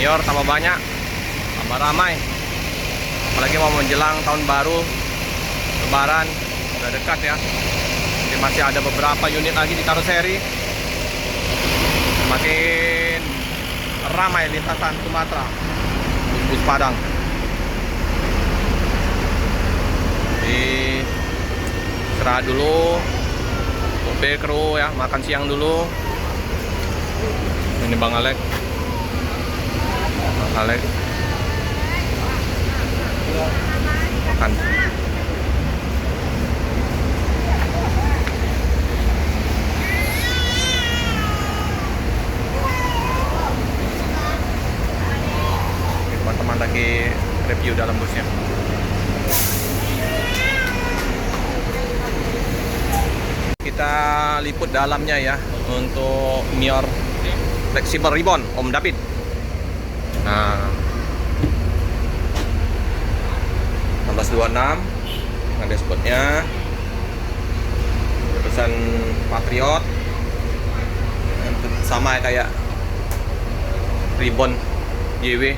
Mior tambah banyak, tambah ramai. Apalagi mau menjelang tahun baru, Lebaran udah dekat ya. Jadi masih ada beberapa unit lagi di karoseri. Semakin ramai lintasan Sumatera, bus Padang. Jadi istirahat dulu, mobil kru ya, makan siang dulu. Ini Bang Alek. Makan. Teman-teman lagi review dalam busnya. Kita liput dalamnya ya untuk Mior Flexible Ribbon Om David. Nah, 1626 dengan dashboardnya, pesan Patriot sama kayak Ribbon JW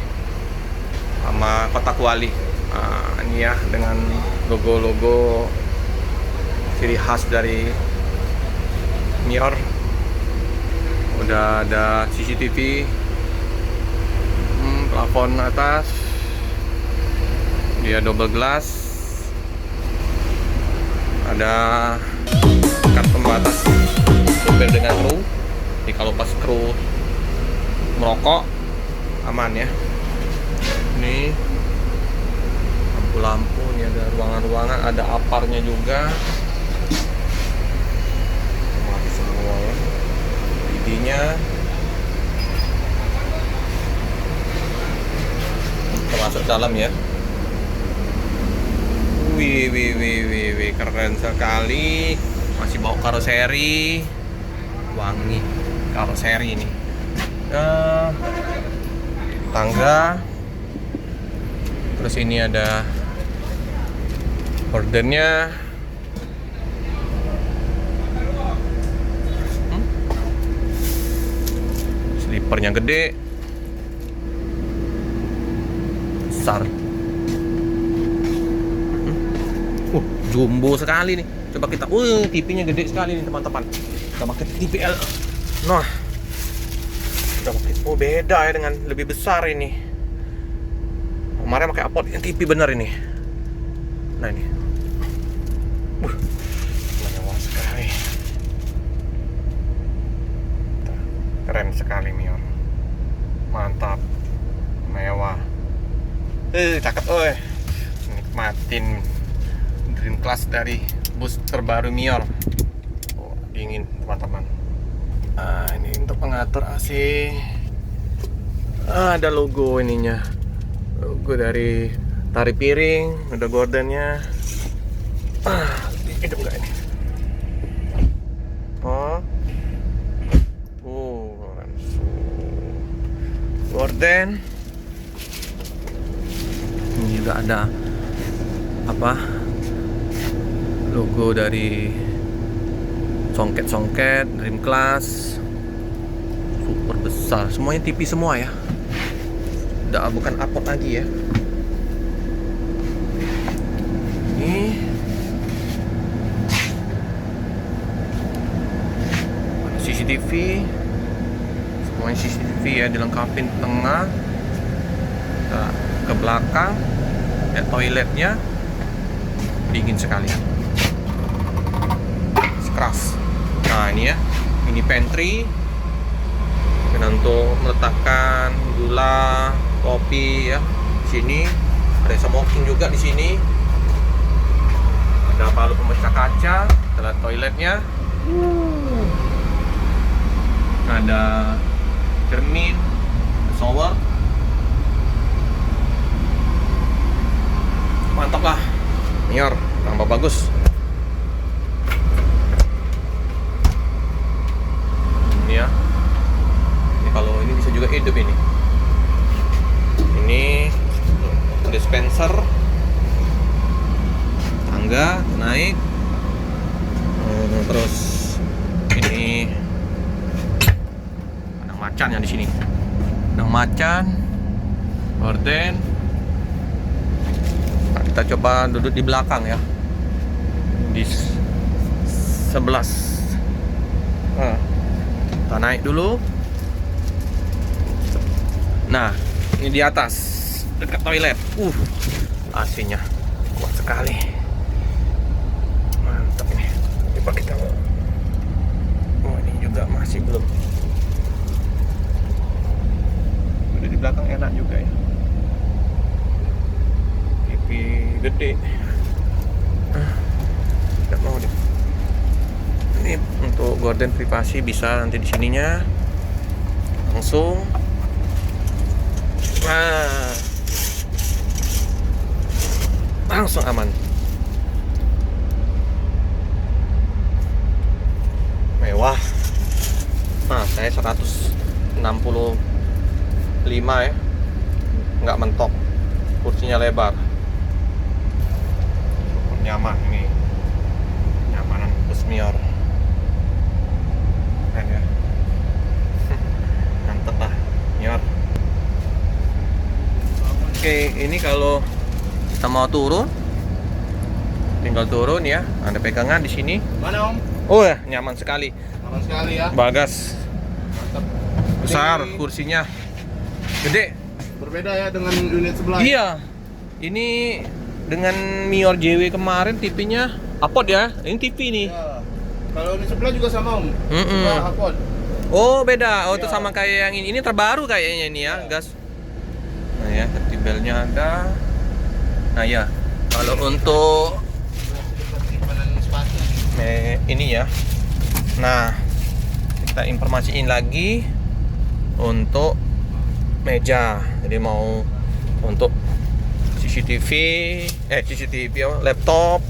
sama kotak wali. Nah, ini ya dengan logo-logo ciri khas dari Mior. Udah ada CCTV, plafon atas, dia double glass, ada kat pembatas supir dengan kru. Jadi kalau pas kru merokok aman ya. Ini lampu-lampu, ini ada ruangan-ruangan, ada aparnya juga. Mati semua ya. LED-nya. Kita masuk dalam ya. Wih, keren sekali. Masih bau karoseri, wangi karoseri ini. Tangga. Terus ini ada ordernya. Slipernya gede, besar. Jumbo sekali nih. Coba kita, TV-nya gede sekali nih teman-teman. Kita pakai TV L. Nah, kita pakai, beda ya dengan lebih besar ini. Kemarin pakai Apple, yang TV bener ini. Nah ini, mewah sekali. Keren sekali Mior, mantap, mewah. Cakep, nikmatin Dream Class dari bus terbaru Mior. Dingin teman-teman. Nah ini untuk pengatur AC. Ada logo ininya, logo dari tari piring, ada gordennya. Hidup nggak ini? Gorden. Ini juga ada apa? Logo dari songket-songket Dream Class. Super besar, semuanya TV semua ya. Udah bukan apot lagi ya. Ini ada CCTV. Semuanya CCTV ya, dilengkapin tengah. Nah, ke belakang ya, toiletnya dingin sekali, keras. Nah ini ya, ini pantry dan untuk meletakkan gula, kopi ya. Di sini ada smoking juga di sini. Ada palu pemecah kaca, ada toiletnya. Ada cermin, shower. Mantap lah, Mior tambah bagus. Ini ya, ini kalau ini bisa juga hidup ini. Ini dispenser, tangga naik, terus ini ada macan yang di sini, ada macan. Gorden. Nah, kita coba duduk di belakang ya, di 11. Kita naik dulu. Nah, ini di atas dekat toilet. AC-nya kuat sekali. Mantap ini. Coba kita. Ini juga masih belum. Udah di belakang enak juga ya. TV gede. Tidak mau deh. Ini untuk gorden privasi bisa nanti di sininya langsung. Nah, langsung aman. Mewah. Nah, saya 165 ya, nggak mentok. Kursinya lebar, nyaman ini, nyamanan Busmior. Ya. Mantep lah, Mior. Oke, ini kalau kita mau turun, tinggal turun ya. Ada pegangan di sini. Mana Om? Oh ya, nyaman sekali. Nyaman sekali ya. Bagas Mantap. besar, Ini kursinya gede. berbeda ya dengan unit sebelah. Iya, ini dengan Mior JW kemarin TV-nya apot ya. Ini TV nih. Ya. Kalau unit sebelah juga sama Om. Mm-mm. Juga Apod. Oh beda, itu Iya. sama kayak yang ini. Ini terbaru kayaknya ini ya, Iya. gas. Nah ya, ketibelnya ada. Nah ya, kalau untuk ini ya. Nah, kita informasiin lagi untuk meja. Jadi mau untuk CCTV, laptop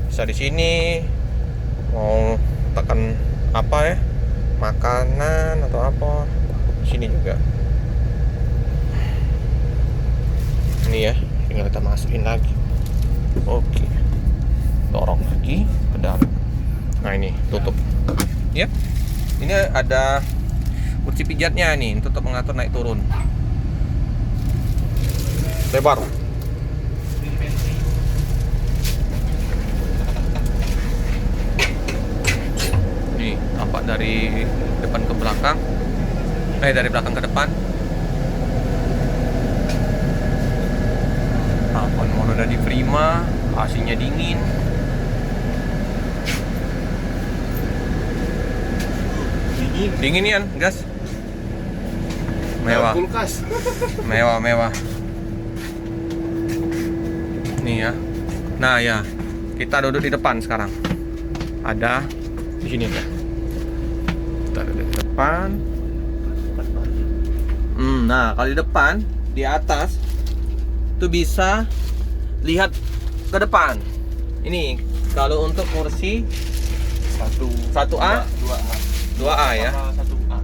bisa di sini. Mau tekan apa ya? Makanan atau apa? Di sini juga. Ini ya, tinggal kita masukin lagi. Oke. Dorong lagi ke dalam. Nah, ini tutup. Ya. Ini ada kursi pijatnya nih untuk mengatur naik turun. Lebar. Nih, tampak dari depan ke belakang. Dari belakang ke depan. Apon mono udah di prima, AC-nya dingin. Dingin ya, gas. Mewah. Kulkas. Mewah. Nih ya. Nah ya, kita duduk di depan sekarang. Ada di sini ya. Kita duduk di depan. Nah, kalau di depan, di atas itu bisa lihat ke depan. Ini kalau untuk kursi 1A, 2A ya. 1A.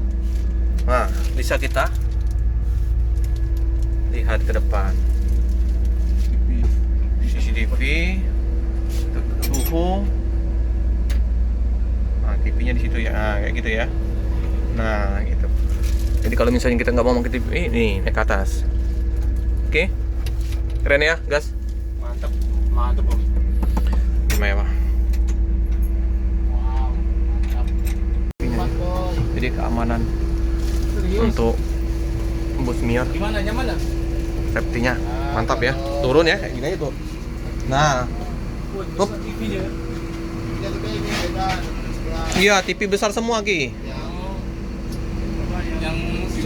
Nah, bisa kita lihat ke depan. CCTV, suhu. Nah, TV-nya di situ ya. Nah, kayak gitu ya. Nah, gitu. Jadi kalau misalnya kita nggak mau ke TV, nih naik ke atas. Oke, keren ya, gas. Mantap. Mantap Om. Mewah. Wow. Mantap. Jadi keamanan Serius? untuk Busmior, Gimana, nyaman lah? safety-nya mantap ya. Turun ya, kayak gini aja tuh. Nah, Up. TV-nya. Ya, tapi ini beda dengan sebelah. iya TV besar semua Ki. Yang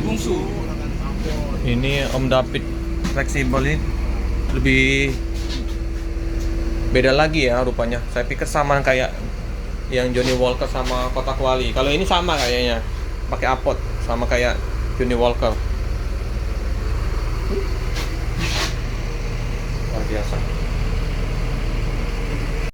bungsu. Ini Om David fleksibel ini lebih beda lagi ya rupanya. Saya pikir sama kayak yang Johnny Walker sama Kotak Wali. Kalau ini sama kayaknya, pakai apot sama kayak Johnny Walker. Luar biasa.